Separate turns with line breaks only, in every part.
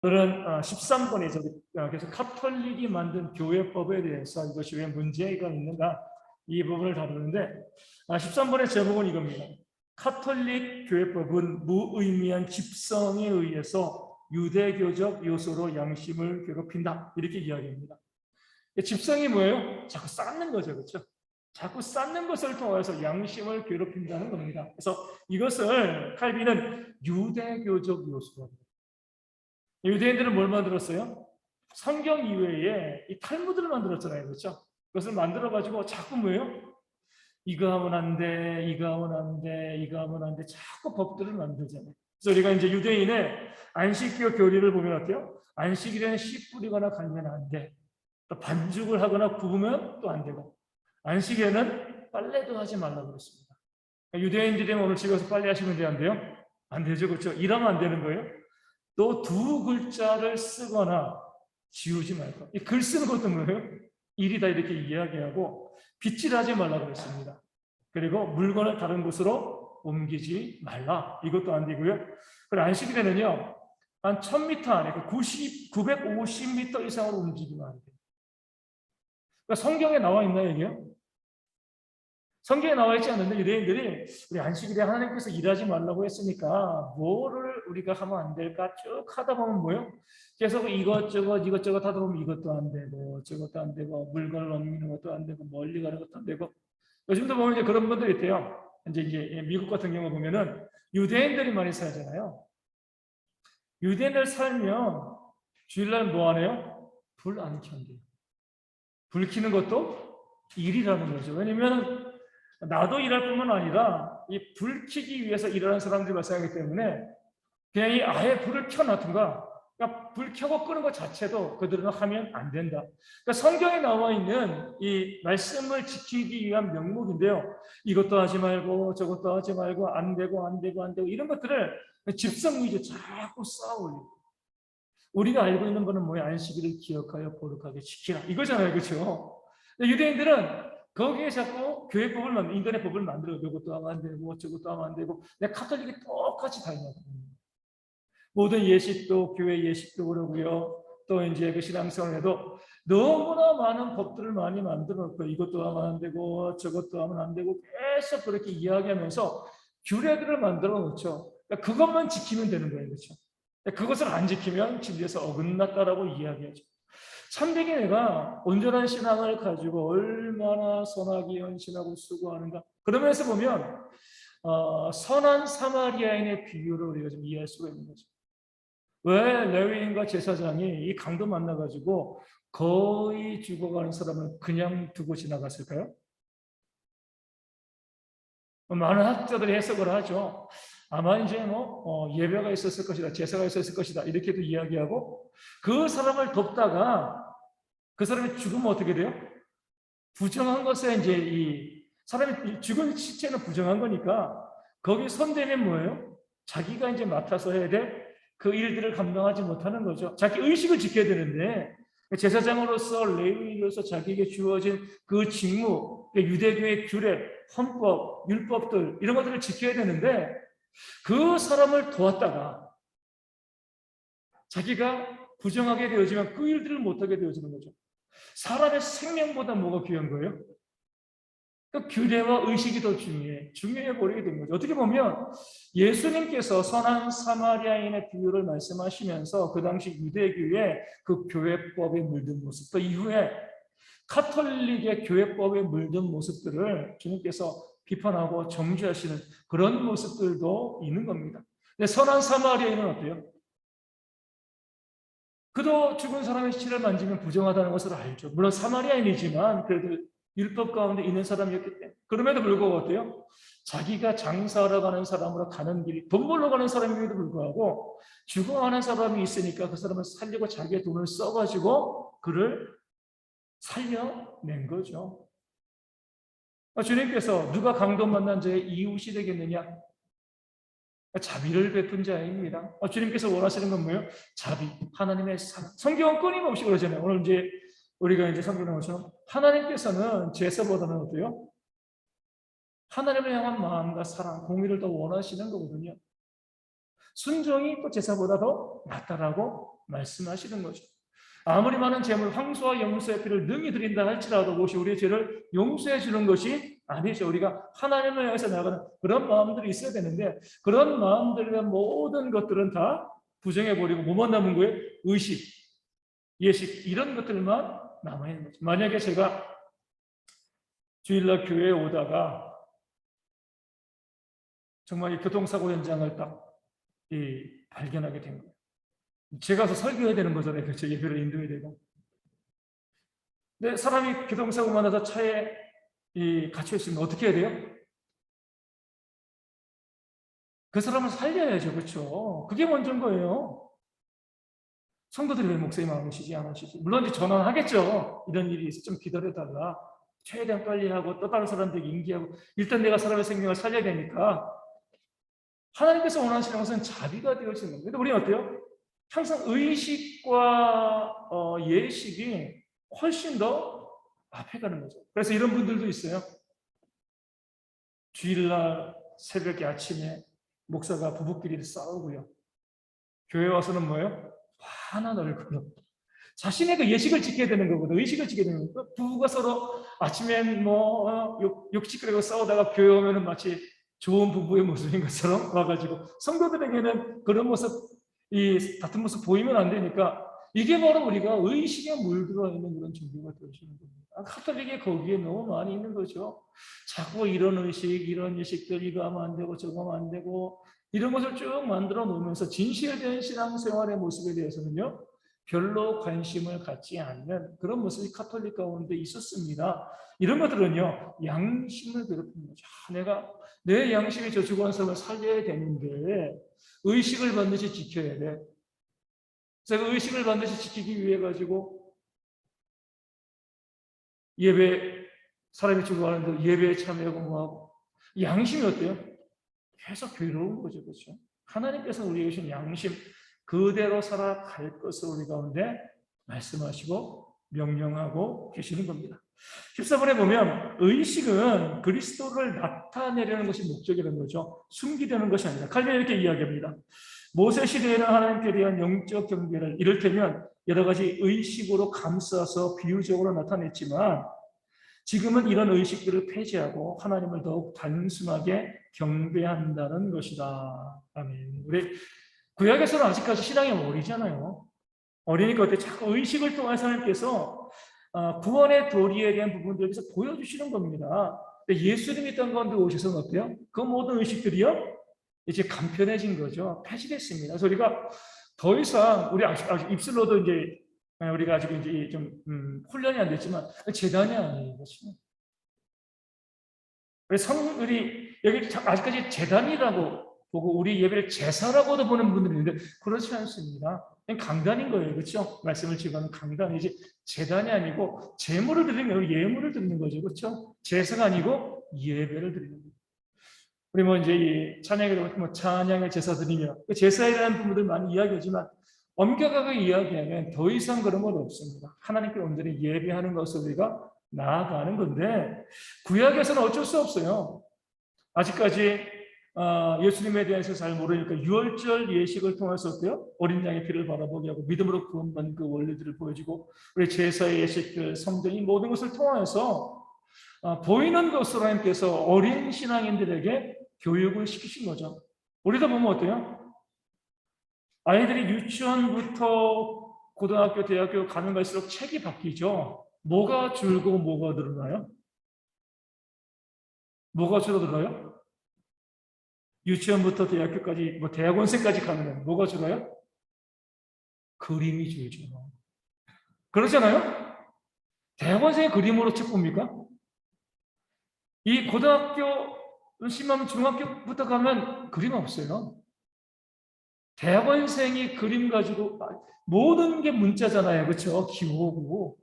오늘은 13번에 계속 카톨릭이 만든 교회법에 대해서 이것이 왜 문제가 있는가 이 부분을 다루는데 13번의 제목은 이겁니다. 카톨릭 교회법은 무의미한 집성에 의해서 유대교적 요소로 양심을 괴롭힌다. 이렇게 이야기합니다. 집성이 뭐예요? 자꾸 쌓는 거죠. 그렇죠? 자꾸 쌓는 것을 통해서 양심을 괴롭힌다는 겁니다. 그래서 이것을 칼빈은 유대교적 요소라고 합니다. 유대인들은 뭘 만들었어요? 성경 이외에 이 탈무드를 만들었잖아요. 그렇죠? 그것을 만들어가지고 자꾸 뭐예요? 이거 하면 안 돼, 이거 하면 안 돼, 이거 하면 안 돼. 자꾸 법들을 만들잖아요. 그래서 우리가 이제 유대인의 안식교 교리를 보면 어때요? 안식일에는 씨 뿌리거나 갈면 안 돼. 또 반죽을 하거나 구우면 또 안 되고. 안식일에는 빨래도 하지 말라고 그랬습니다. 유대인들이 오늘 집에서 빨래 하시면 안 돼요? 안 되죠. 그렇죠? 일하면 안 되는 거예요. 또 두 글자를 쓰거나 지우지 말고. 이 글 쓰는 것도 뭐예요? 일이다 이렇게 이야기하고 빗질하지 말라고 그랬습니다. 그리고 물건을 다른 곳으로 옮기지 말라. 이것도 안 되고요. 그리고 안식일에는요. 한 1000m 안에 950m 이상으로 움직이면 안 돼요. 그러니까 성경에 나와 있나요, 이게요? 성경에 나와 있지 않는데 유대인들이 우리 안식일에 하나님께서 일하지 말라고 했으니까 뭐를 우리가 하면 안 될까 쭉 하다 보면 뭐요? 계속 이것저것 하다 보면 이것도 안 되고 저것도 안 되고 물건을 옮기는 것도 안 되고 멀리 가는 것도 안 되고 요즘도 보면 이제 그런 분들이 있대요. 이제 미국 같은 경우 보면은 유대인들이 많이 살잖아요. 유대인들 살면 주일날 뭐 하네요? 불 안 켠대요. 불 켜는 것도 일이라는 거죠. 왜냐면 나도 일할 뿐만 아니라 이 불 켜기 위해서 일하는 사람들이 발생하기 때문에 그냥 이 아예 불을 켜놔든가 그러니까 불 켜고 끄는 것 자체도 그들은 하면 안 된다. 그러니까 성경에 나와 있는 이 말씀을 지키기 위한 명목인데요. 이것도 하지 말고 저것도 하지 말고 안 되고 안 되고 안 되고 이런 것들을 집성 위주로 자꾸 쌓아올리고 우리가 알고 있는 거는 뭐야? 안식일을 기억하여 거룩하게 지키라 이거잖아요. 그렇죠? 유대인들은 거기에 자꾸 교회법을 인간의 법을 만들어 이것도 하면 안 되고 저것도 하면 안 되고 내 카톨릭이 똑같이 다 있는 거예요. 모든 예식도 교회 예식도 그러고요. 또 이제 그 신앙생활에도 너무나 많은 법들을 많이 만들어 놓고 이것도 하면 안 되고 저것도 하면 안 되고 계속 그렇게 이야기하면서 규례들을 만들어 놓죠. 그러니까 그것만 지키면 되는 거예요. 그렇죠? 그것을 안 지키면 진리에서 어긋났다라고 이야기하죠. 참되게 내가 온전한 신앙을 가지고 얼마나 선하게 헌신하고 수고하는가. 그러면서 보면 선한 사마리아인의 비유를 우리가 좀 이해할 수가 있는 거죠. 왜 레위인과 제사장이 이 강도 만나가지고 거의 죽어가는 사람을 그냥 두고 지나갔을까요? 많은 학자들이 해석을 하죠. 아마 이제 예배가 있었을 것이다, 제사가 있었을 것이다 이렇게도 이야기하고 그 사람을 돕다가 그 사람이 죽으면 어떻게 돼요? 부정한 것에 이제 이 사람이 죽은 시체는 부정한 거니까 거기 손대면 뭐예요? 자기가 이제 맡아서 해야 돼. 그 일들을 감당하지 못하는 거죠. 자기 의식을 지켜야 되는데 제사장으로서 레위인으로서 자기에게 주어진 그 직무, 유대교의 규례, 헌법, 율법들 이런 것들을 지켜야 되는데 그 사람을 도왔다가 자기가 부정하게 되어지면 그 일들을 못하게 되어지는 거죠. 사람의 생명보다 뭐가 귀한 거예요? 그 규례와 의식이 더 중요해 버리게 된 거죠. 어떻게 보면 예수님께서 선한 사마리아인의 비유를 말씀하시면서 그 당시 유대교의 그 교회법에 물든 모습, 또 이후에 카톨릭의 교회법에 물든 모습들을 주님께서 비판하고 정죄하시는 그런 모습들도 있는 겁니다. 근데 선한 사마리아인은 어때요? 그도 죽은 사람의 시체를 만지면 부정하다는 것을 알죠. 물론 사마리아인이지만 그래도 율법 가운데 있는 사람이었기 때문에. 그럼에도 불구하고 어때요? 자기가 장사하러 가는 사람으로 가는 길이 돈 벌러 가는 사람임에도 불구하고 죽어가는 사람이 있으니까 그 사람을 살리고 자기의 돈을 써가지고 그를 살려낸 거죠. 주님께서 누가 강도 만난 자의 이웃이 되겠느냐? 자비를 베푼 자입니다. 주님께서 원하시는 건 뭐예요? 자비, 하나님의 사랑. 성경은 끊임없이 그러잖아요. 오늘 이제 우리가 이제 성경 나오처럼 하나님께서는 제사보다는 어때요? 하나님을 향한 마음과 사랑, 공의를 더 원하시는 거거든요. 순종이 또 제사보다 더 낫다라고 말씀하시는 거죠. 아무리 많은 재물, 황소와 염소의 피를 능히 드린다 할지라도 그것이 우리의 죄를 용서해 주는 것이 아니죠. 우리가 하나님을 향해서 나가는 그런 마음들이 있어야 되는데 그런 마음들의 모든 것들은 다 부정해버리고 뭐만 남은 거예요? 의식, 예식 이런 것들만 남아있는 거죠. 만약에 제가 주일날 교회에 오다가 정말 이 교통사고 현장을 딱 발견하게 된 거예요. 제가 가서 설교해야 되는 거잖아요. 그렇죠? 예배를 인도해야 되고. 근데 사람이 교통사고만 나서 차에 갇혀 있으면 어떻게 해야 돼요? 그 사람을 살려야죠. 그렇죠? 그게 먼저인 거예요. 성도들이 왜 목사님 안 오시지? 안 오시지? 물론 이제 전화하겠죠. 이런 일이 있어. 좀 기다려달라. 최대한 빨리 하고 또 다른 사람들에게 인기하고 일단 내가 사람의 생명을 살려야 되니까 하나님께서 원하시는 것은 자비가 되어지는 겁니다. 근데 우리는 어때요? 항상 의식과 예식이 훨씬 더 앞에 가는 거죠. 그래서 이런 분들도 있어요. 주일날 새벽에 아침에 목사가 부부끼리 싸우고요. 교회 와서는 뭐예요? 환한 얼굴로 자신의 그 예식을 지켜야 되는 거거든. 의식을 지켜야 되는 거거든. 부부가 서로 아침엔 욕짓거리고 싸우다가 교회 오면은 마치 좋은 부부의 모습인 것처럼 와가지고 성도들에게는 그런 모습, 이 같은 모습 보이면 안 되니까 이게 바로 우리가 의식에 물들어 있는 그런 종교가 되어지는 겁니다. 카톨릭이 거기에 너무 많이 있는 거죠. 자꾸 이런 의식, 이런 예식들 이거 하면 안 되고 저거 하면 안 되고 이런 것을 쭉 만들어 놓으면서 진실된 신앙생활의 모습에 대해서는요. 별로 관심을 갖지 않는 그런 모습이 카톨릭 가운데 있었습니다. 이런 것들은요. 양심을 괴롭히는 거죠. 내가 내 양심이 저주한 삶을 살려야 되는데 의식을 반드시 지켜야 돼. 그래서 그 의식을 반드시 지키기 위해 가지고 예배 사람이 죽어가는데 예배에 참여하고 뭐하고 양심이 어때요? 계속 괴로운 거죠. 그렇죠? 하나님께서는 우리에게 주신 양심 그대로 살아갈 것을 우리 가운데 말씀하시고 명령하고 계시는 겁니다. 14번에 보면 의식은 그리스도를 나타내려는 것이 목적이라는 거죠. 숨기려는 것이 아니라 칼빈이 이렇게 이야기합니다. 모세 시대에는 하나님께 대한 영적 경배를 이를테면 여러 가지 의식으로 감싸서 비유적으로 나타냈지만 지금은 이런 의식들을 폐지하고 하나님을 더욱 단순하게 경배한다는 것이다. 아멘. 우리 구약에서는 아직까지 신앙이 어리잖아요. 어리니까 어때? 자꾸 의식을 통해서 하나님께서 구원의 도리에 대한 부분들을 보여주시는 겁니다. 예수님이 땅 가운데 오셔서는 어때요? 그 모든 의식들이요? 이제 간편해진 거죠. 폐지됐습니다. 그래서 우리가 더 이상 우리 아직 입술로도 이제 우리가 아직 이제 좀 훈련이 안 됐지만 제단이 아니에요. 그렇죠? 우리 여기 아직까지 제단이라고 보고 우리 예배를 제사라고도 보는 분들이 있는데 그렇지 않습니다. 그냥 강단인 거예요. 그렇죠? 말씀을 지고하는 강단이지 제단이 아니고 제물을 드리는 거예요. 예물을 드리는 거죠. 그렇죠? 제사가 아니고 예배를 드리는 거예요. 우리 뭐 이제 이 찬양이라고 뭐 찬양의 제사 드리며 제사에 대한 부분들 많이 이야기하지만 엄격하게 이야기하면 더 이상 그런 건 없습니다. 하나님께 온전히 예배하는 것을 우리가 나아가는 건데 구약에서는 어쩔 수 없어요. 아직까지 예수님에 대해서 잘 모르니까 유월절 예식을 통해서 어때요? 어린 양의 피를 바라보게 하고 믿음으로 구원받는 그 원리들을 보여주고 우리 제사의 예식들, 성전 이 모든 것을 통해서 보이는 것으로 하나님께서 어린 신앙인들에게 교육을 시키신 거죠. 우리도 보면 어때요? 아이들이 유치원부터 고등학교, 대학교 가면 갈수록 책이 바뀌죠. 뭐가 줄고 뭐가 늘어나요? 뭐가 줄어들어요? 유치원부터 대학교까지, 뭐 대학원생까지 가면 뭐가 줄어요? 그림이 줄죠. 그렇잖아요? 대학원생이 그림으로 책 봅니까? 이 고등학교, 심하면 중학교부터 가면 그림 없어요. 대학원생이 그림 가지고 모든 게 문자잖아요. 그렇죠? 기호고.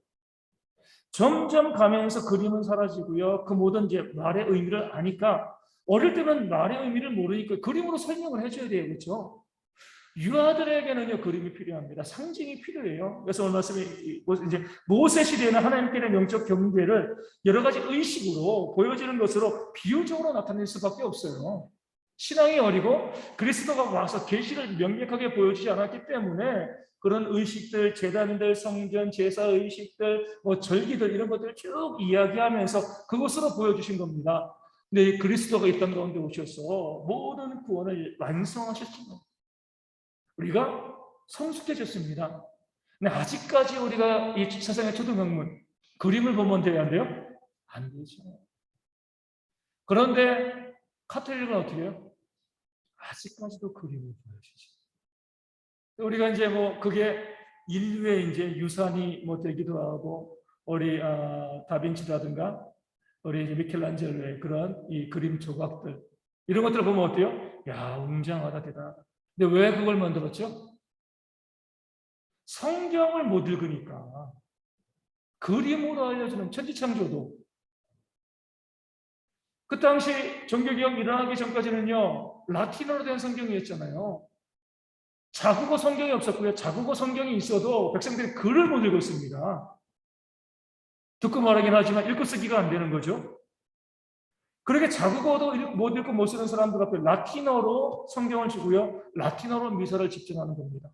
점점 가면서 그림은 사라지고요. 그 모든 이제 말의 의미를 아니까 어릴 때는 말의 의미를 모르니까 그림으로 설명을 해줘야 돼요. 그렇죠? 유아들에게는요, 그림이 필요합니다. 상징이 필요해요. 그래서 오늘 말씀에 이제 모세 시대에는 하나님께는 영적 경배를 여러 가지 의식으로 보여지는 것으로 비유적으로 나타낼 수밖에 없어요. 신앙이 어리고 그리스도가 와서 계시를 명백하게 보여주지 않았기 때문에 그런 의식들, 제단들, 성전, 제사 의식들, 뭐 절기들 이런 것들을 쭉 이야기하면서 그것으로 보여주신 겁니다. 근데 그리스도가 이 땅 가운데 오셔서 모든 구원을 완성하셨습니다. 우리가 성숙해졌습니다. 근데 아직까지 우리가 이 세상의 초등학문 그림을 보면 돼야 안 돼요? 안 되죠. 그런데 카톨릭은 어떻게 해요? 아직까지도 그림을 보여주죠. 우리가 이제 뭐 그게 인류의 이제 유산이 뭐 되기도 하고 우리 다빈치라든가 우리 미켈란젤로의 그런 이 그림 조각들 이런 것들을 보면 어때요? 야, 웅장하다 대단하다. 근데 왜 그걸 만들었죠? 성경을 못 읽으니까 그림으로 알려주는 천지창조도 그 당시 종교개혁 일어나기 전까지는요 라틴어로 된 성경이었잖아요. 자국어 성경이 없었고요. 자국어 성경이 있어도 백성들이 글을 못 읽었습니다. 듣고 말하긴 하지만 읽고 쓰기가 안 되는 거죠. 그렇게 자국어도 못 읽고 못 쓰는 사람들 앞에 라틴어로 성경을 주고요. 라틴어로 미사를 집전하는 겁니다.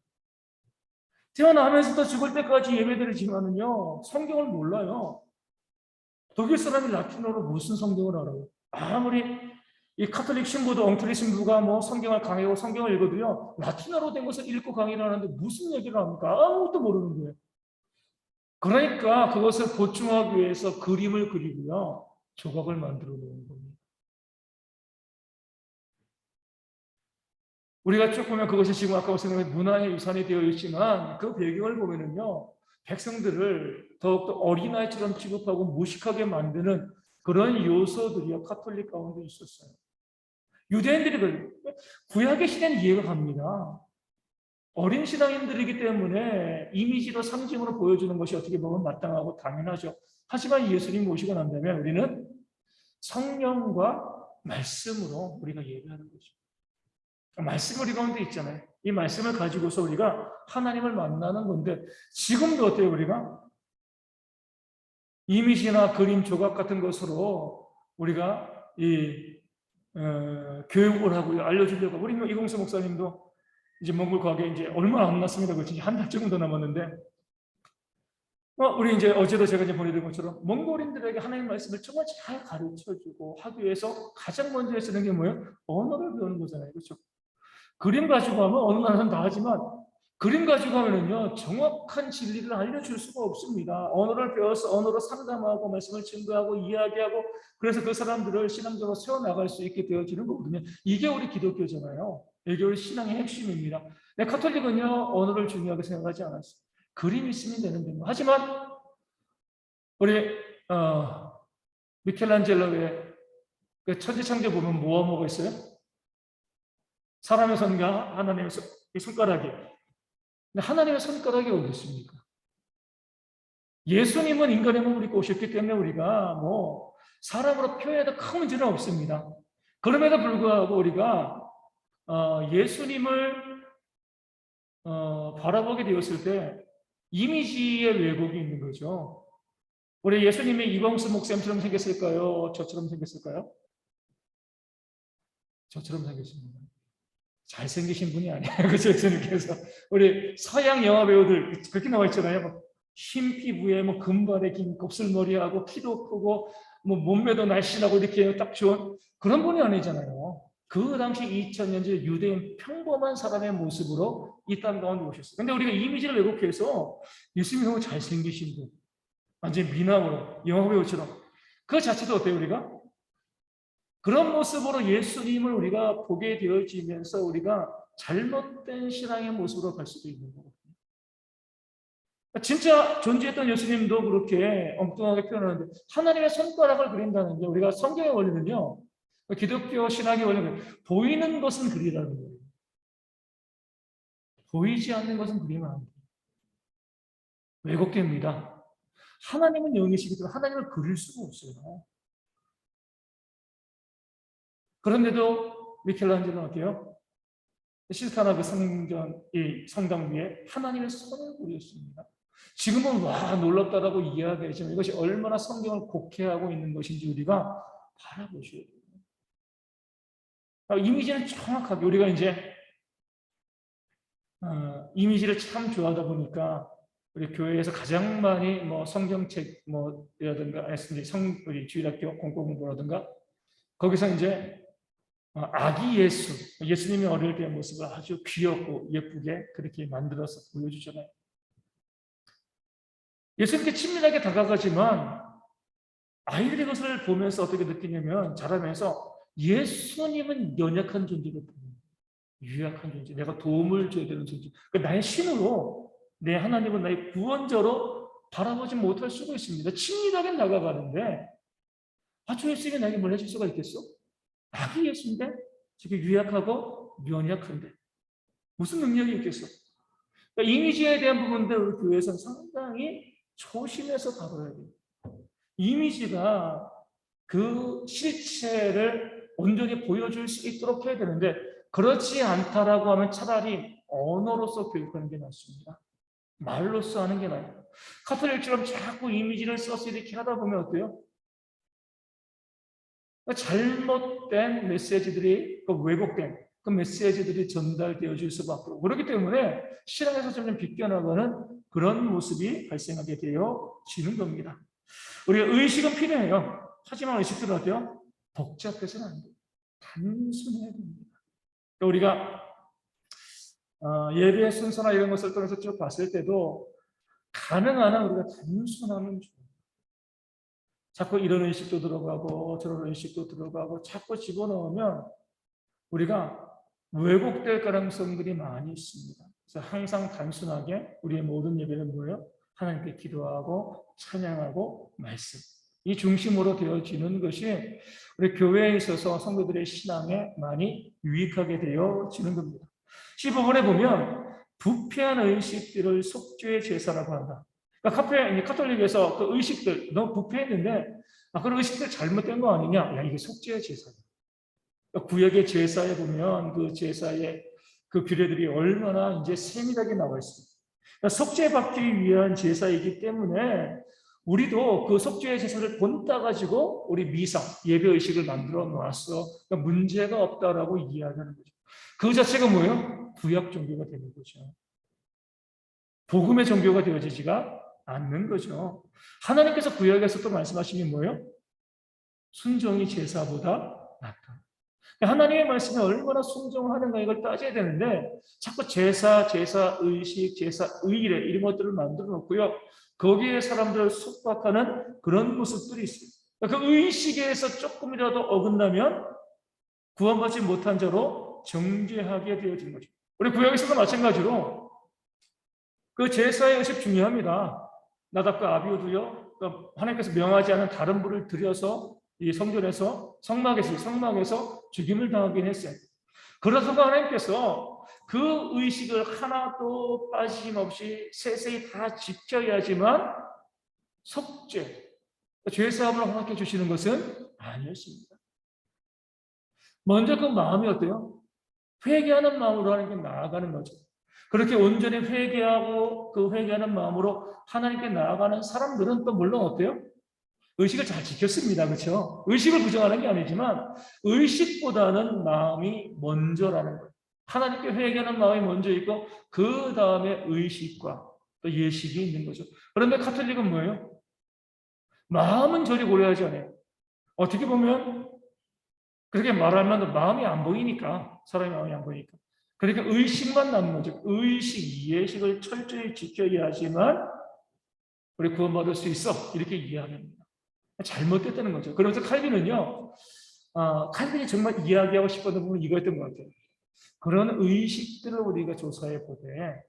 태어나면서부터 죽을 때까지 예배드리지만은요. 성경을 몰라요. 독일 사람이 라틴어로 무슨 성경을 알아요? 아무리 이 카톨릭 신부도 엉터리 신부가 뭐 성경을 강의하고 성경을 읽어도요. 라틴어로 된 것을 읽고 강의를 하는데 무슨 얘기를 합니까? 아무것도 모르는 거예요. 그러니까 그것을 보충하기 위해서 그림을 그리고요. 조각을 만들어 놓은 겁니다. 우리가 쭉 보면 그것이 지금 아까 말씀드린 문화의 유산이 되어 있지만 그 배경을 보면은요. 백성들을 더욱더 어린아이처럼 취급하고 무식하게 만드는 그런 요소들이 카톨릭 가운데 있었어요. 유대인들이 구약의 시대는 이해가 갑니다. 어린 신앙인들이기 때문에 이미지로 상징으로 보여주는 것이 어떻게 보면 마땅하고 당연하죠. 하지만 예수님 모시고 난다면 우리는 성령과 말씀으로 우리가 예배하는 거죠. 말씀 우리 가운데 있잖아요. 이 말씀을 가지고서 우리가 하나님을 만나는 건데 지금도 어때요 우리가? 이미지나 그림 조각 같은 것으로 우리가 교육을 하고 알려주려고 우리 이공수 목사님도 이제 몽골 가게 이제 얼마 안 남았습니다. 그렇지 한 달 정도 남았는데 우리 이제 어제도 제가 이제 보내드린 것처럼 몽골인들에게 하나님 말씀을 정말 잘 가르쳐주고 하기 위해서 가장 먼저 쓰는 게 뭐예요? 언어를 배우는 거잖아요. 그렇죠? 그림 가지고 하면 어느 나라는 다 하지만 그림 가지고 하면은요 정확한 진리를 알려줄 수가 없습니다. 언어를 배워서 언어로 상담하고 말씀을 증거하고 이야기하고 그래서 그 사람들을 신앙적으로 세워나갈 수 있게 되어지는 거거든요. 이게 우리 기독교잖아요. 이게 우리 신앙의 핵심입니다. 네, 카톨릭은요 언어를 중요하게 생각하지 않았어요. 그림 있으면 되는 겁니다. 하지만 우리 미켈란젤로의 그 천지창조 보면 뭐가 있어요? 사람의 손과 하나님의 손가락이. 근데 하나님의 손가락이 어디 있습니까? 예수님은 인간의 몸을 입고 오셨기 때문에 우리가 뭐 사람으로 표현해도 큰 문제는 없습니다. 그럼에도 불구하고 우리가 예수님을 바라보게 되었을 때 이미지의 왜곡이 있는 거죠. 우리 예수님이 이광수 목사님처럼 생겼을까요? 저처럼 생겼을까요? 저처럼 생겼습니다. 잘생기신 분이 아니에요. 그죠? 예수님께서. 우리 서양 영화 배우들 그렇게 나와 있잖아요. 흰 피부에 뭐 금발에 긴 곱슬머리하고 키도 크고 뭐 몸매도 날씬하고 이렇게 딱 좋은 그런 분이 아니잖아요. 그 당시 2000년 전 유대인 평범한 사람의 모습으로 이 땅 가운데 오셨어요. 근데 우리가 이미지를 왜곡해서 예수님이 너무 잘생기신 분, 완전 미남으로 영화 배우처럼 그 자체도 어때요 우리가? 그런 모습으로 예수님을 우리가 보게 되어지면서 우리가 잘못된 신앙의 모습으로 갈 수도 있는 거거든요. 진짜 존재했던 예수님도 그렇게 엉뚱하게 표현하는데 하나님의 손가락을 그린다는 게 우리가 성경의 원리는요. 기독교 신학의 원리는 보이는 것은 그리라는 거예요. 보이지 않는 것은 그리면 안 돼요. 왜곡됩니다. 하나님은 영이시기 때문에 하나님을 그릴 수가 없어요. 그런데도 미켈란젤로는 어때요? 시스타나 그 성당 위에 하나님의 손을 그렸습니다. 지금은 와 놀랍다라고 이야기하지만 이것이 얼마나 성경을 곡해하고 있는 것인지 우리가 바라보셔야 돼요. 이미지는 정확하게 우리가 이제 이미지를 참 좋아하다 보니까 우리 교회에서 가장 많이 뭐 성경책 뭐라든가 우리 주일학교 공공공부라든가 거기서 이제 아기 예수님이 어릴 때의 모습을 아주 귀엽고 예쁘게 그렇게 만들어서 보여주잖아요. 예수님께 친밀하게 다가가지만 아이들이 그것을 보면서 어떻게 느끼냐면 자라면서 예수님은 연약한 존재로 보여요. 유약한 존재, 내가 도움을 줘야 되는 존재. 그러니까 나의 신으로 내 하나님은 나의 구원자로 바라보지 못할 수가 있습니다. 친밀하게 나가가는데 주 예수님이 나에게 뭘 해줄 수가 있겠어? 아기 예수인데 지금 유약하고 연약한데 무슨 능력이 있겠어? 그러니까 이미지에 대한 부분들 우리 교회에서는 상당히 조심해서 다뤄야 돼요. 이미지가 그 실체를 온전히 보여줄 수 있도록 해야 되는데 그렇지 않다라고 하면 차라리 언어로서 교육하는 게 낫습니다. 말로써 하는 게 나아요. 카톨릭처럼 자꾸 이미지를 써서 이렇게 하다 보면 어때요? 잘못된 메시지들이, 왜곡된 그 메시지들이 전달되어질 수밖에 없고 그렇기 때문에 신앙에서 점점 비껴나가는 그런 모습이 발생하게 되어지는 겁니다. 우리가 의식은 필요해요. 하지만 의식들은 어때요? 복잡해서는 안 돼요. 단순해야 됩니다. 우리가 예배 순서나 이런 것을 통해서 쭉 봤을 때도 가능한 한 우리가 단순하면 좋아요. 자꾸 이런 의식도 들어가고 저런 의식도 들어가고 자꾸 집어넣으면 우리가 왜곡될 가능성들이 많이 있습니다. 그래서 항상 단순하게 우리의 모든 예배는 뭐예요? 하나님께 기도하고 찬양하고 말씀. 이 중심으로 되어지는 것이 우리 교회에 있어서 성도들의 신앙에 많이 유익하게 되어지는 겁니다. 15번에 보면 부패한 의식들을 속죄의 제사라고 한다. 그러니까 카톨릭에서 그 의식들 너무 부패했는데 그런 의식들 잘못된 거 아니냐? 야, 이게 속죄의 제사야. 구약의 제사에 보면 그 제사의 그 규례들이 얼마나 이제 세밀하게 나와 있습니다. 그러니까 속죄받기 위한 제사이기 때문에 우리도 그 속죄의 제사를 본따 가지고 우리 미사 예배 의식을 만들어 놨어. 그러니까 문제가 없다라고 이야기하는 거죠. 그 자체가 뭐예요? 구약 종교가 되는 거죠. 복음의 종교가 되어지지가 않는 거죠. 하나님께서 구약에서 또 말씀하신 게 뭐예요? 순종이 제사보다 낫다. 하나님의 말씀에 얼마나 순종하는가 이걸 따져야 되는데 자꾸 제사, 의식, 제사, 의례 이런 것들을 만들어 놓고요. 거기에 사람들을 속박하는 그런 모습들이 있어요. 그 의식에서 조금이라도 어긋나면 구원받지 못한 자로 정죄하게 되어지는 거죠. 우리 구약에서도 마찬가지로 그 제사의 의식 중요합니다. 나답과 아비후도요. 하나님께서 명하지 않은 다른 불을 들여서 이 성전에서 성막에서 죽임을 당하긴 했어요. 그러서도 하나님께서 그 의식을 하나도 빠짐없이 세세히 다 지켜야지만 속죄, 죄사함을 허락해 주시는 것은 아니었습니다. 먼저 그 마음이 어때요? 회개하는 마음으로 하나님께 나아가는 거죠. 그렇게 온전히 회개하고 그 회개하는 마음으로 하나님께 나아가는 사람들은 또 물론 어때요? 의식을 잘 지켰습니다. 그렇죠? 의식을 부정하는 게 아니지만 의식보다는 마음이 먼저라는 거예요. 하나님께 회개하는 마음이 먼저 있고 그 다음에 의식과 또 예식이 있는 거죠. 그런데 카톨릭은 뭐예요? 마음은 저리 고려하지 않아요. 어떻게 보면 그렇게 말하면 마음이 안 보이니까 사람의 마음이 안 보이니까 그러니까 의식만 남는 거죠. 의식, 예식을 철저히 지켜야지만 우리 구원받을 수 있어 이렇게 이해합니다. 잘못됐다는 거죠. 그러면서 칼빈은요, 칼빈이 정말 이야기하고 싶었던 부분은 이거였던 것 같아요. 그런 의식들을 우리가 조사해 보되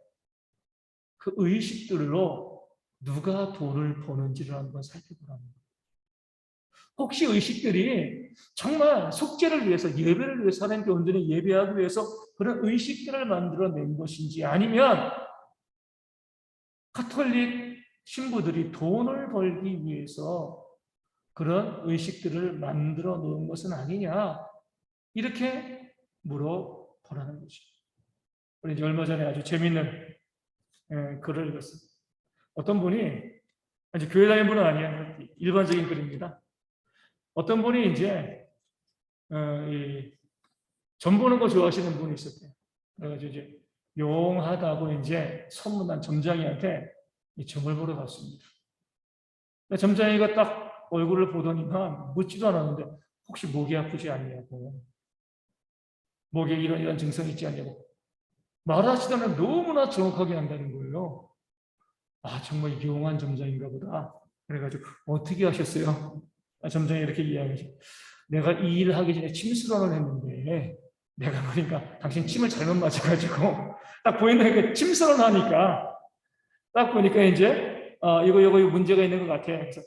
그 의식들로 누가 돈을 버는지를 한번 살펴보라는 거예요. 혹시 의식들이 정말 속죄를 위해서 예배를 위해서 하나님께 온전히 예배하기 위해서 그런 의식들을 만들어낸 것인지 아니면 카톨릭 신부들이 돈을 벌기 위해서 그런 의식들을 만들어 놓은 것은 아니냐 이렇게 물어보라는 거죠. 우리 이제 얼마 전에 아주 재미있는 글을 읽었어요. 어떤 분이 아주 교회 다니는 분은 아니에요. 일반적인 글입니다. 어떤 분이 이제 점 보는 거 좋아하시는 분이 있었대요. 그래가지고 이제 용하다고 이제 소문난 점장이한테 이 점을 보러 갔습니다. 점장이가 딱 얼굴을 보더니만 묻지도 않았는데 혹시 목이 아프지 않냐고, 목에 이런 증상이 있지 않냐고 말하시다 너무나 정확하게 한다는 거예요. 아, 정말 용한 점장인가 보다. 그래가지고 어떻게 하셨어요? 점장이 이렇게 이야기하죠. 내가 이 일을 하기 전에 침수론을 했는데 내가 보니까 당신 침을 잘못 맞아가지고 딱 보이는 침수론 하니까 딱 보니까 이제 이거 문제가 있는 것 같아. 그래서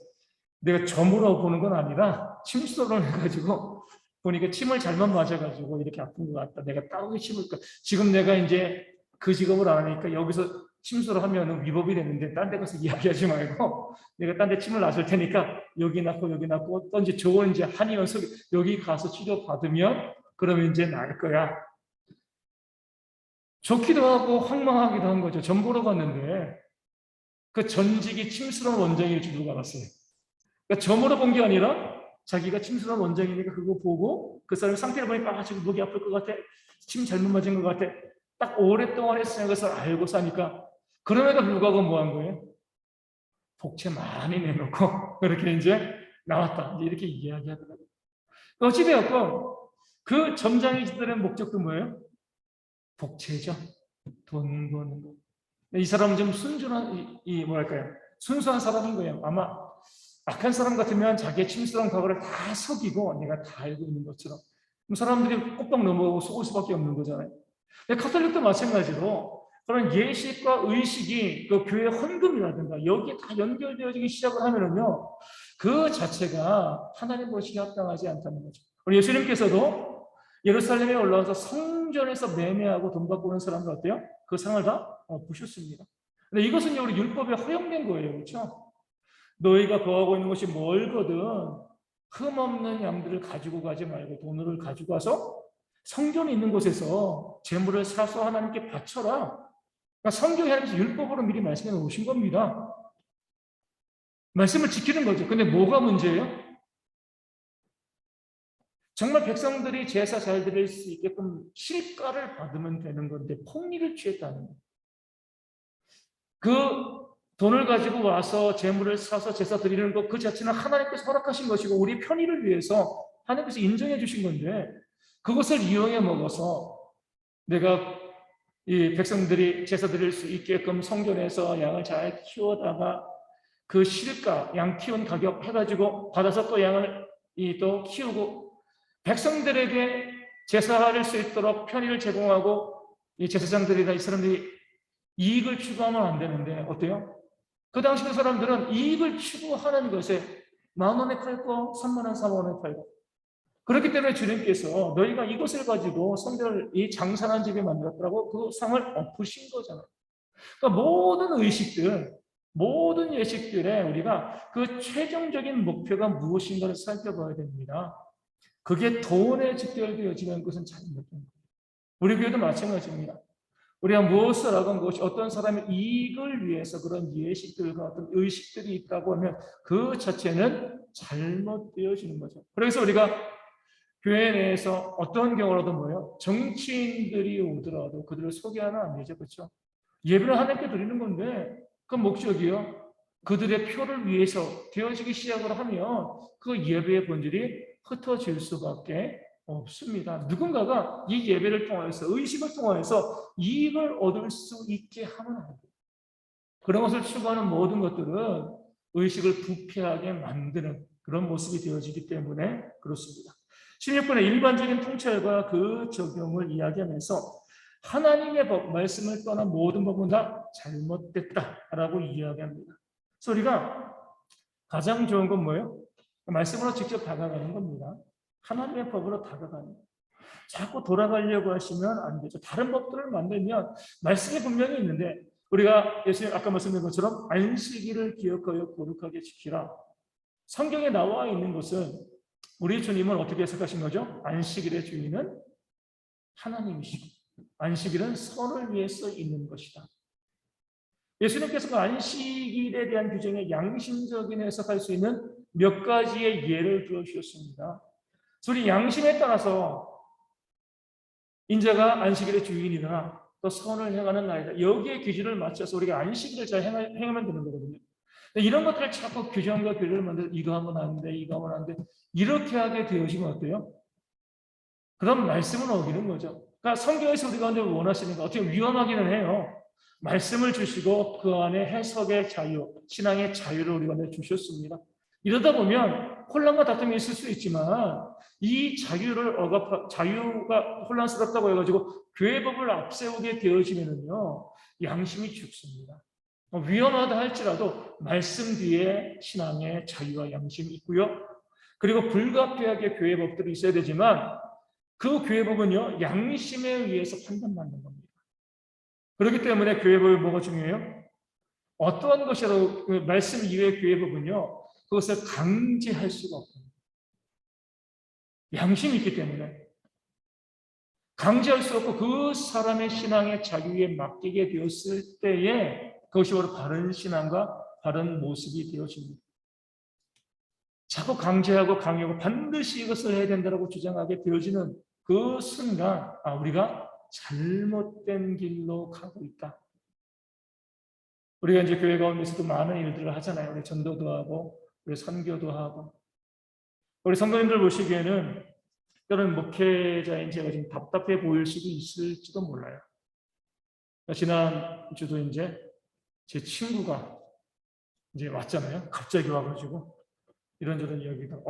내가 점으로 보는 건 아니라 침수론 해가지고 보니까 침을 잘못 맞아가지고 이렇게 아픈 것 같다. 내가 따로 침을 지금 내가 이제 그 직업을 안 하니까 여기서 침수를 하면 위법이 되는데 딴 데 가서 이야기하지 말고 내가 딴 데 침을 놨을 테니까 여기 놨고 또 이제 좋은 이제 한의원 속 여기 가서 치료 받으면 그러면 이제 나을 거야. 좋기도 하고 황망하기도 한 거죠. 점 보러 갔는데 그 전직이 침수론 원장일 줄도 알았어요. 그러니까 점으로 본 게 아니라 자기가 침수론 원장이니까 그거 보고 그 사람 상태를 보니까 지금 목이 아플 것 같아. 침 잘못 맞은 것 같아. 딱 오랫동안 했으니까 그것을 알고 사니까 그럼에도 불구하고 뭐 한 거예요? 복채 많이 내놓고 그렇게 이제 나왔다. 이렇게 이야기하더라고요. 어찌되었건 그 점장이들의 목적도 뭐예요? 복채죠. 돈 버는 거. 이 사람은 좀 순준한, 뭐랄까요? 순수한 사람인 거예요. 아마 악한 사람 같으면 자기의 침수랑 과거를 다 속이고 내가 다 알고 있는 것처럼. 사람들이 꼭꼭 넘어가고 속을 수밖에 없는 거잖아요. 카톨릭도 마찬가지로 그런 예식과 의식이 그 교회 헌금이라든가 여기에 다 연결되어지기 시작을 하면은요, 그 자체가 하나님 보시기에 합당하지 않다는 거죠. 우리 예수님께서도 예루살렘에 올라와서 성전에서 매매하고 돈 받고 오는 사람들 어때요? 그 상을 다 부셨습니다. 근데 이것은 우리 율법에 허용된 거예요, 그렇죠? 너희가 거하고 있는 것이 멀거든 흠없는 양들을 가지고 가지 말고 돈을 가지고 와서 성전이 있는 곳에서 재물을 사서 하나님께 바쳐라. 그러니까 성경에 하나님께서 율법으로 미리 말씀해 놓으신 겁니다. 말씀을 지키는 거죠. 근데 뭐가 문제예요? 정말 백성들이 제사 잘 드릴 수 있게끔 실가를 받으면 되는 건데 폭리를 취했다는 거예요. 그 돈을 가지고 와서 재물을 사서 제사 드리는 것 그 자체는 하나님께서 허락하신 것이고 우리 편의를 위해서 하나님께서 인정해 주신 건데 그것을 이용해 먹어서 내가 이 백성들이 제사 드릴 수 있게끔 성전에서 양을 잘 키워다가 그 실가, 양 키운 가격 해가지고 받아서 또 양을 또 키우고 백성들에게 제사할 수 있도록 편의를 제공하고 이 제사장들이나 이 사람들이 이익을 추구하면 안 되는데 어때요? 그 당시 그 사람들은 이익을 추구하는 것에 10,000원에 팔고 30,000원, 40,000원에 팔고 그렇기 때문에 주님께서 너희가 이것을 가지고 성전을 이 장사한 집에 만들었다고 그 상을 엎으신 거잖아요. 그러니까 모든 의식들, 모든 예식들에 우리가 그 최종적인 목표가 무엇인가를 살펴봐야 됩니다. 그게 돈에 직결되어지는 것은 잘못된 거예요. 우리 교회도 마찬가지입니다. 우리가 무엇을 하건 그것이 어떤 사람의 이익을 위해서 그런 예식들과 어떤 의식들이 있다고 하면 그 자체는 잘못되어지는 거죠. 그래서 우리가 교회 내에서 어떤 경우라도 뭐예요? 정치인들이 오더라도 그들을 소개하면 안 되죠. 그렇죠? 예배를 하나님께 드리는 건데 그 목적이요. 그들의 표를 위해서 되어지기 시작을 하면 그 예배의 본질이 흩어질 수밖에 없습니다. 누군가가 이 예배를 통해서 의식을 통해서 이익을 얻을 수 있게 하면 안 돼요. 그런 것을 추구하는 모든 것들은 의식을 부패하게 만드는 그런 모습이 되어지기 때문에 그렇습니다. 16번의 일반적인 통찰과 그 적용을 이야기하면서 하나님의 법, 말씀을 떠난 모든 법은 다 잘못됐다라고 이야기합니다. 그래서 우리가 가장 좋은 건 뭐예요? 말씀으로 직접 다가가는 겁니다. 하나님의 법으로 다가가는 거예요. 자꾸 돌아가려고 하시면 안 되죠. 다른 법들을 만들면 말씀이 분명히 있는데 우리가 예수님 아까 말씀드린 것처럼 안식일을 기억하여 거룩하게 지키라. 성경에 나와 있는 것은 우리 주님은 어떻게 해석하신 거죠? 안식일의 주인은 하나님이시고 안식일은 선을 위해서 있는 것이다. 예수님께서 그 안식일에 대한 규정에 양심적인 해석할 수 있는 몇 가지의 예를 들어주셨습니다. 우리 양심에 따라서 인자가 안식일의 주인이나 또 선을 행하는 나이다. 여기에 기준을 맞춰서 우리가 안식일을 잘 행하면 되는 거거든요. 이런 것들을 자꾸 규정과 규율을 만들어 이거 하면 안 돼, 이거 하면 안 돼. 이렇게 하게 되어지면 어때요? 그럼 말씀은 어기는 거죠. 그러니까 성경에서 우리가 원하시는 거 어떻게 위험하기는 해요. 말씀을 주시고 그 안에 해석의 자유, 신앙의 자유를 우리가 주셨습니다. 이러다 보면 혼란과 다툼이 있을 수 있지만 이 자유가 혼란스럽다고 해가지고 교회법을 앞세우게 되어지면요 양심이 죽습니다. 위험하다 할지라도 말씀 뒤에 신앙의 자유와 양심이 있고요. 그리고 불가피하게 교회법들이 있어야 되지만 그 교회법은요 양심에 의해서 판단받는 겁니다. 그렇기 때문에 교회법이 뭐가 중요해요? 어떠한 것이라도 그 말씀 이외의 교회법은요 그것을 강제할 수가 없습니다. 양심이 있기 때문에 강제할 수 없고 그 사람의 신앙의 자유에 맡기게 되었을 때에 그것이 바로 바른 신앙과 바른 모습이 되어집니다. 자꾸 강제하고 강요하고 반드시 이것을 해야 된다고 주장하게 되어지는 그 순간 우리가 잘못된 길로 가고 있다. 우리가 이제 교회 가운데서도 많은 일들을 하잖아요. 우리 전도도 하고 우리 선교도 하고 우리 성도님들 보시기에는 때로는 목회자인 제가 좀 답답해 보일 수도 있을지도 몰라요. 지난주도 이제 제 친구가 이제 왔잖아요. 갑자기 와가지고 이런저런 이야기가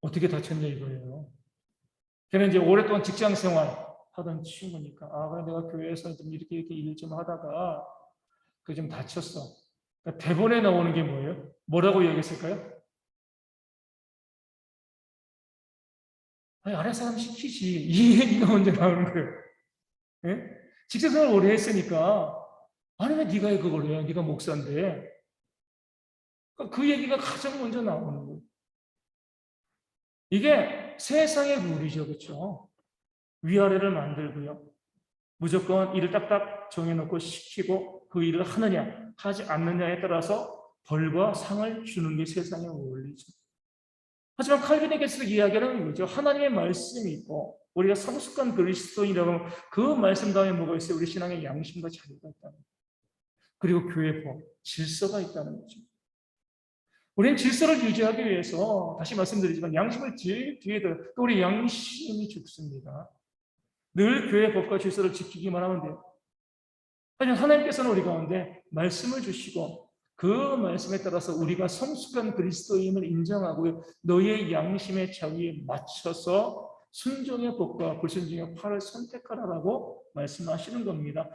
어떻게 다쳤냐 이거예요. 걔는 이제 오랫동안 직장 생활 하던 친구니까 그래 내가 교회에서 좀 이렇게 일 좀 하다가 그 좀 다쳤어. 그러니까 대본에 나오는 게 뭐예요? 뭐라고 얘기했을까요? 아래 사람 시키지. 이 얘기가 먼저 나오는 거예요. 예? 직장생활 오래 했으니까 왜 네가 해 그걸 해? 네가 목사인데. 그 얘기가 가장 먼저 나오는 거예요. 이게 세상의 룰이죠. 그렇죠? 위아래를 만들고요. 무조건 일을 딱딱 정해놓고 시키고 그 일을 하느냐 하지 않느냐에 따라서 벌과 상을 주는 게 세상의 원리죠. 하지만 칼빈에게서 이야기하는 거죠. 하나님의 말씀이 있고 우리가 성숙한 그리스도인이라고 하면 그 말씀 다음에 뭐가 있어요? 우리 신앙의 양심과 자유가 있다는 거죠. 그리고 교회법, 질서가 있다는 거죠. 우리는 질서를 유지하기 위해서 다시 말씀드리지만 양심을 제일 뒤에 둬요. 또 우리 양심이 죽습니다. 늘 교회 법과 질서를 지키기만 하면 돼요. 하지만 하나님께서는 우리 가운데 말씀을 주시고 그 말씀에 따라서 우리가 성숙한 그리스도임을 인정하고 너의 양심의 자유에 맞춰서 순종의 법과 불순종의 팔을 선택하라고 말씀하시는 겁니다.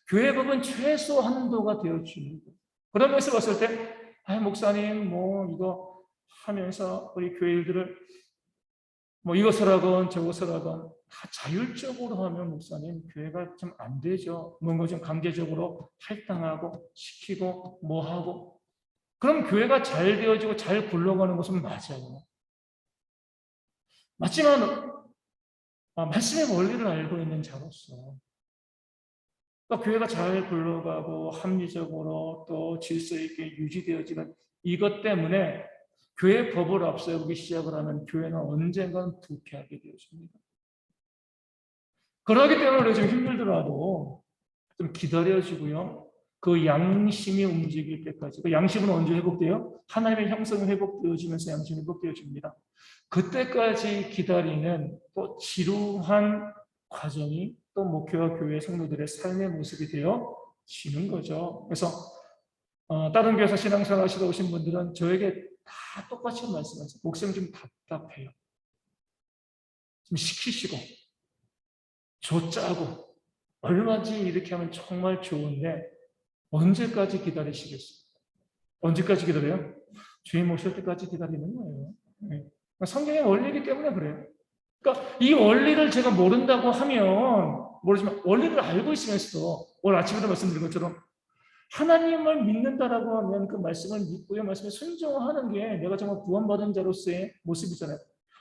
교회 법은 최소 한도가 되어집니다. 그런 면에서 봤을 때 목사님 이거 하면서 우리 교회 일들을 이것을 하건 저것을 하건 다 자율적으로 하면 목사님 교회가 좀 안 되죠. 뭔가 좀 강제적으로 할당하고 시키고 하고 그럼 교회가 잘 되어지고 잘 굴러가는 것은 맞아요. 맞지만 말씀의 원리를 알고 있는 자로서 교회가 잘 굴러가고 합리적으로 또 질서 있게 유지되어지는 이것 때문에 교회 법을 앞세우기 시작을 하면 교회는 언젠간 부패하게 되어집니다. 그러기 때문에 우리가 좀 힘들더라도 좀 기다려주고요. 그 양심이 움직일 때까지. 그 양심은 언제 회복돼요? 하나님의 형성이 회복되어지면서 양심이 회복되어집니다. 그때까지 기다리는 또 지루한 과정이 또 목회와 교회 성도들의 삶의 모습이 되어지는 거죠. 그래서 다른 교회에서 신앙생활 하시러 오신 분들은 저에게 다 똑같이 말씀하세요. 목사님 좀 답답해요. 좀 시키시고 조짜고 얼마지 이렇게 하면 정말 좋은데 언제까지 기다리시겠어요? 언제까지 기다려요? 주님 오실 때까지 기다리는 거예요. 네. 성경의 원리이기 때문에 그래요. 그러니까 이 원리를 제가 모른다고 하면 모르지만 원리를 알고 있으면서도 오늘 아침에도 말씀드린 것처럼 하나님을 믿는다라고 하면 그 말씀을 믿고요. 말씀에 순종하는 게 내가 정말 구원받은 자로서의 모습이잖아요.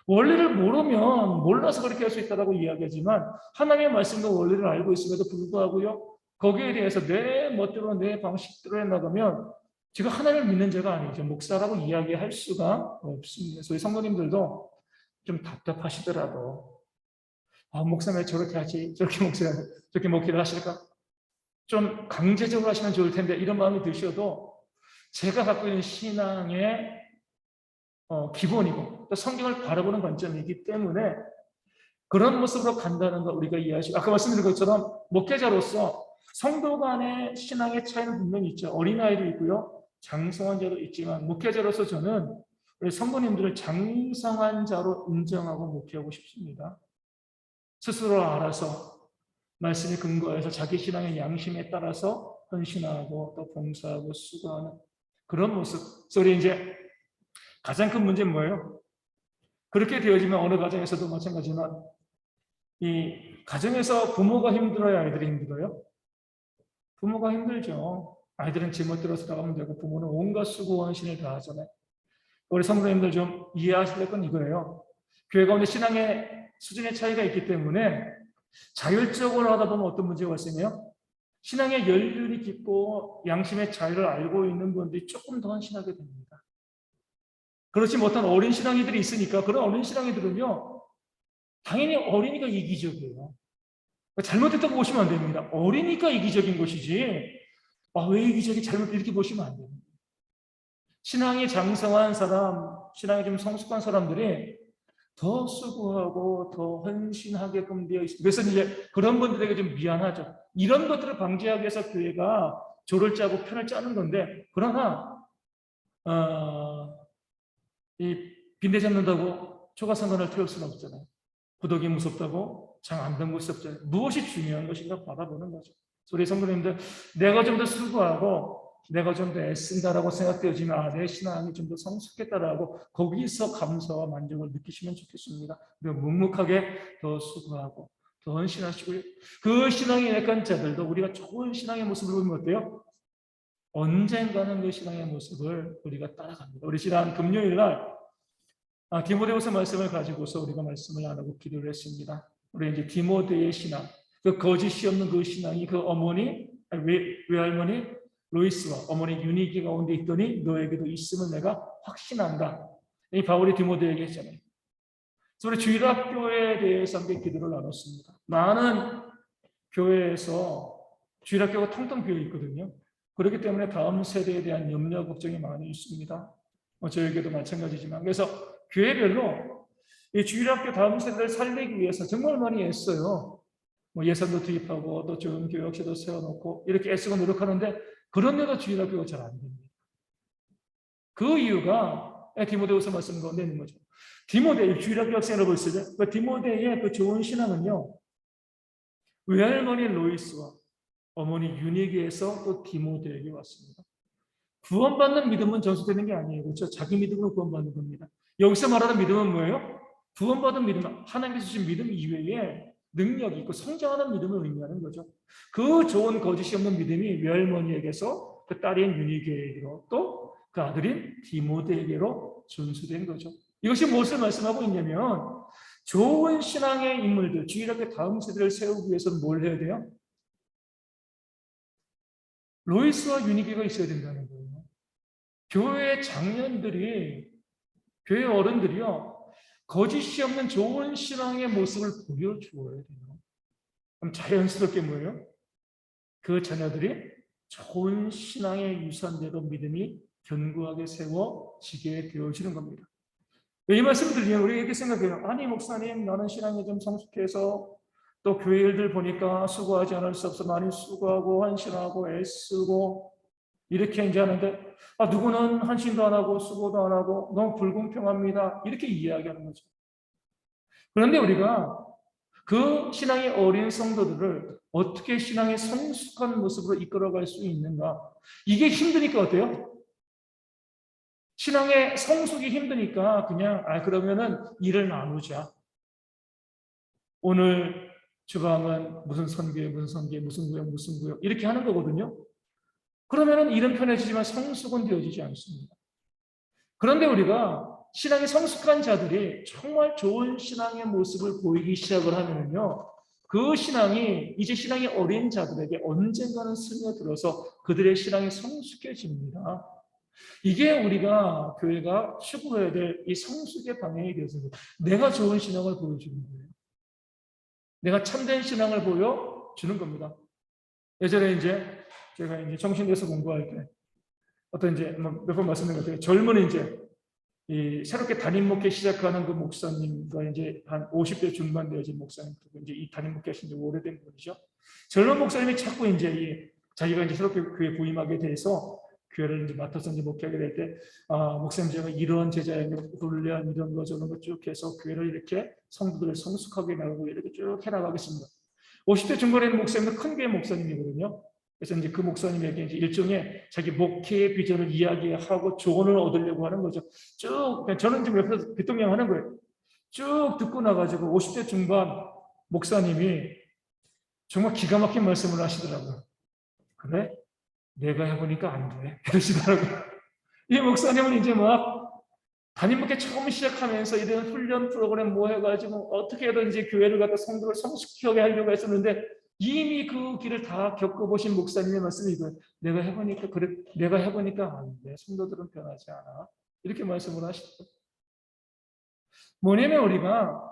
원리를 모르면 몰라서 그렇게 할 수 있다고 이야기하지만 하나님의 말씀과 원리를 알고 있음에도 불구하고요. 거기에 대해서 내 멋대로 내 방식대로 해나가면 제가 하나님을 믿는 자가 아니죠. 목사라고 이야기할 수가 없습니다. 저희 성도님들도 좀 답답하시더라도 목사님 왜 저렇게 하지? 저렇게 목사님 저렇게 목회를 하실까? 좀 강제적으로 하시면 좋을 텐데 이런 마음이 드셔도 제가 갖고 있는 신앙의 기본이고 또 성경을 바라보는 관점이기 때문에 그런 모습으로 간다는 걸 우리가 이해하시고 아까 말씀드린 것처럼 목회자로서 성도 간의 신앙의 차이는 분명히 있죠. 어린아이도 있고요. 장성한 자도 있지만 목회자로서 저는 우리 성도님들을 장성한 자로 인정하고 목회하고 싶습니다. 스스로 알아서 말씀에 근거해서 자기 신앙의 양심에 따라서 헌신하고 또 봉사하고 수고하는 그런 모습. 소리 이제 가장 큰 문제는 뭐예요? 그렇게 되어지면 어느 가정에서도 마찬가지지만 이 가정에서 부모가 힘들어요, 아이들이 힘들어요? 부모가 힘들죠. 아이들은 제멋대로 살아가면 되고 부모는 온갖 수고 헌신을 다 하잖아요. 우리 성도님들 좀 이해하실 건 이거예요. 교회 가운데 신앙의 수준의 차이가 있기 때문에 자율적으로 하다 보면 어떤 문제가 발생해요? 신앙의 연륜이 깊고 양심의 자유를 알고 있는 분들이 조금 더 헌신하게 됩니다. 그렇지 못한 어린 신앙이들이 있으니까 그런 어린 신앙이들은요. 당연히 어리니까 이기적이에요. 잘못했다고 보시면 안 됩니다. 어리니까 이기적인 것이지 왜 이기적이 잘못 이렇게 보시면 안 됩니다. 신앙이 장성한 사람, 신앙이 좀 성숙한 사람들이 더 수고하고 더 헌신하게끔 되어 있습니다. 그래서 이제 그런 분들에게 좀 미안하죠. 이런 것들을 방지하기 위해서 교회가 조를 짜고 편을 짜는 건데 그러나 이 빈대 잡는다고 초가상관을 태울 수는 없잖아요. 구덕이 무섭다고 장 안 담글 수 없잖아요. 무엇이 중요한 것인가 바라보는 거죠. 우리 성도님들 내가 좀 더 수고하고 내가 좀 더 애쓴다라고 생각되어지면 내 신앙이 좀 더 성숙했다라고 거기서 감사와 만족을 느끼시면 좋겠습니다. 묵묵하게 더 수고하고 더 헌신하시고요. 그 신앙이 약한 자들도 우리가 좋은 신앙의 모습을 보면 어때요? 언젠가는 그 신앙의 모습을 우리가 따라갑니다. 우리 지난 금요일 날 디모데후서 말씀을 가지고서 우리가 말씀을 나누고 기도를 했습니다. 우리 이제 디모데의 신앙, 그 거짓이 없는 그 신앙이 그 어머니, 외할머니 로이스와 어머니 유니기 가운데 있더니 너에게도 있음을 내가 확신한다. 이 바울이 디모데에게 했잖아요. 그래서 우리 주일학교에 대해서 함께 기도를 나눴습니다. 많은 교회에서 주일학교가 텅텅 비어 있거든요. 그렇기 때문에 다음 세대에 대한 염려, 걱정이 많이 있습니다. 저에게도 마찬가지지만. 그래서 교회별로 이 주일학교 다음 세대를 살리기 위해서 정말 많이 애써요. 예산도 투입하고 또 좋은 교육시도 세워놓고 이렇게 애쓰고 노력하는데 그런데도 주일학교가 잘 안 됩니다. 그 이유가 디모데후서 말씀 가운데 있는 거죠. 디모데, 주일학교 학생으로 볼 수 있어요. 그 디모데의 그 좋은 신앙은요. 외할머니 로이스와 어머니 유니기에서 또 디모데에게 왔습니다. 구원받는 믿음은 전수되는 게 아니에요. 그렇죠? 자기 믿음으로 구원받는 겁니다. 여기서 말하는 믿음은 뭐예요? 구원받은 믿음은 하나님께서 주신 믿음 이외에 능력이 있고 성장하는 믿음을 의미하는 거죠. 그 좋은 거짓이 없는 믿음이 외할머니에게서 그 딸인 유니게에게로 또 그 아들인 디모데에게로 전수된 거죠. 이것이 무엇을 말씀하고 있냐면 좋은 신앙의 인물들, 주일학교 다음 세대를 세우기 위해서는 뭘 해야 돼요? 로이스와 유니게가 있어야 된다는 거예요. 교회 장년들이, 교회 어른들이요, 거짓이 없는 좋은 신앙의 모습을 보여주어야 돼요. 그럼 자연스럽게 뭐예요? 그 자녀들이 좋은 신앙의 유산대로 믿음이 견고하게 세워지게 되어지는 겁니다. 이 말씀 들리면 우리 이렇게 생각해요. 아니 목사님 나는 신앙이 좀 성숙해서 또 교회 일들 보니까 수고하지 않을 수 없어 많이 수고하고 헌신하고 애쓰고 이렇게 이제 하는데 누구는 헌신도 안 하고 수고도 안 하고 너무 불공평합니다. 이렇게 이야기하는 거죠. 그런데 우리가 그 신앙의 어린 성도들을 어떻게 신앙의 성숙한 모습으로 이끌어갈 수 있는가? 이게 힘드니까 어때요? 신앙의 성숙이 힘드니까 그냥 그러면은 일을 나누자. 오늘 주방은 무슨 선교에 무슨 구역 이렇게 하는 거거든요. 그러면은 일은 편해지지만 성숙은 되어지지 않습니다. 그런데 우리가 신앙이 성숙한 자들이 정말 좋은 신앙의 모습을 보이기 시작을 하면요. 그 신앙이 이제 신앙이 어린 자들에게 언젠가는 스며들어서 그들의 신앙이 성숙해집니다. 이게 우리가 교회가 추구해야 될 이 성숙의 방향이 되었습니다. 내가 좋은 신앙을 보여주는 거예요. 내가 참된 신앙을 보여주는 겁니다. 예전에 이제 제가 이제 정신대에서 공부할 때 어떤 이제 몇 번 말씀드린 것 같아요. 젊은 이제 이 새롭게 담임 목회 시작하는 그 목사님과 이제 한 50대 중반 되어진 목사님, 이제 이 담임 목회 하신 지 오래된 분이죠. 젊은 목사님이 자꾸 이제 자기가 이제 새롭게 교회 부임하게 돼서 교회를 이제 맡아서 이제 목회하게 될 때, 목사님 제가 이런 제자의 훈련 이런 거 저런 거 쭉 해서 교회를 이렇게 성도들을 성숙하게 나가고 이렇게 쭉 해나가겠습니다. 50대 중반에 있는 목사님은 큰 교회 목사님이거든요. 그래서 이제 그 목사님에게 이제 일종의 자기 목회의 비전을 이야기하고 조언을 얻으려고 하는 거죠. 쭉 저는 좀 옆에서 비통령 하는 거예요. 쭉 듣고 나가지고 50대 중반 목사님이 정말 기가 막힌 말씀을 하시더라고요. 그래? 내가 해보니까 안 돼. 이러시더라고요. 이 목사님은 이제 막 담임 목회 처음 시작하면서 이런 훈련 프로그램 뭐 해가지고 어떻게 해도 이제 교회를 갖다 성도를 성숙하게 하려고 했었는데 이미 그 길을 다 겪어보신 목사님의 말씀이 이거예요. 내가 해보니까 안 돼. 성도들은 변하지 않아. 이렇게 말씀을 하시더라고요. 뭐냐면 우리가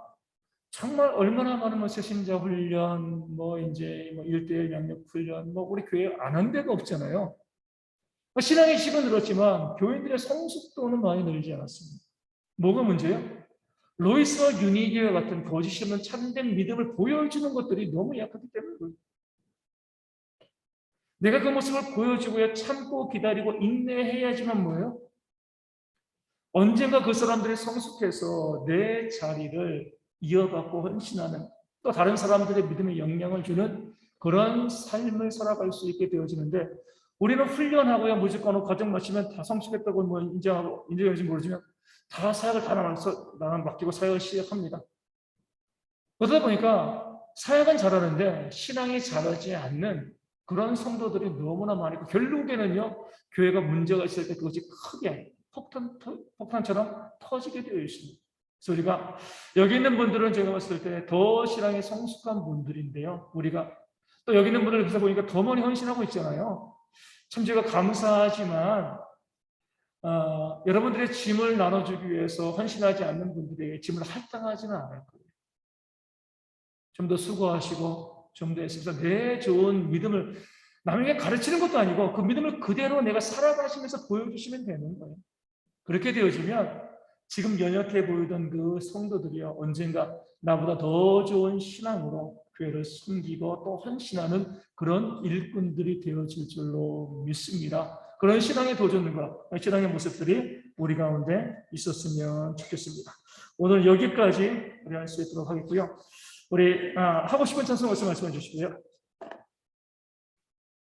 정말 얼마나 많은 세신자 훈련, 뭐 이제 뭐 1:1 양육 훈련, 뭐 우리 교회 안 한 데가 없잖아요. 신앙의 식은 늘었지만 교인들의 성숙도는 많이 늘지 않았습니다. 뭐가 문제예요? 로이스와 유니게와 같은 거짓이 없는 참된 믿음을 보여주는 것들이 너무 약하기 때문에 내가 그 모습을 보여주고야 참고 기다리고 인내해야지만 뭐예요? 언젠가 그 사람들이 성숙해서 내 자리를 이어받고 헌신하는 또 다른 사람들의 믿음에 영향을 주는 그런 삶을 살아갈 수 있게 되어지는데 우리는 훈련하고야 무조건 과정 마치면 다 성숙했다고 뭐 인정하는지 모르지만 다 사역을 다 나만 맡기고 사역을 시작합니다. 그러다 보니까 사역은 잘하는데 신앙이 잘하지 않는 그런 성도들이 너무나 많고 결국에는요 교회가 문제가 있을 때 그것이 크게 폭탄처럼 터지게 되어 있습니다. 그래서 우리가 여기 있는 분들은 제가 봤을 때 더 신앙이 성숙한 분들인데요. 우리가 또 여기 있는 분들 그래서 보니까 더 많이 헌신하고 있잖아요. 참 제가 감사하지만 여러분들의 짐을 나눠주기 위해서 헌신하지 않는 분들에게 짐을 할당하지는 않을 거예요. 좀 더 수고하시고 좀 더 애써서 내 좋은 믿음을 남에게 가르치는 것도 아니고 그 믿음을 그대로 내가 살아가시면서 보여주시면 되는 거예요. 그렇게 되어지면 지금 연약해 보이던 그 성도들이요 언젠가 나보다 더 좋은 신앙으로 교회를 섬기고 또 헌신하는 그런 일꾼들이 되어질 줄로 믿습니다. 그런 신앙의 도전과 신앙의 모습들이 우리 가운데 있었으면 좋겠습니다. 오늘 여기까지 우리 할 수 있도록 하겠고요. 우리 하고 싶은 찬송 말씀해 주시고요.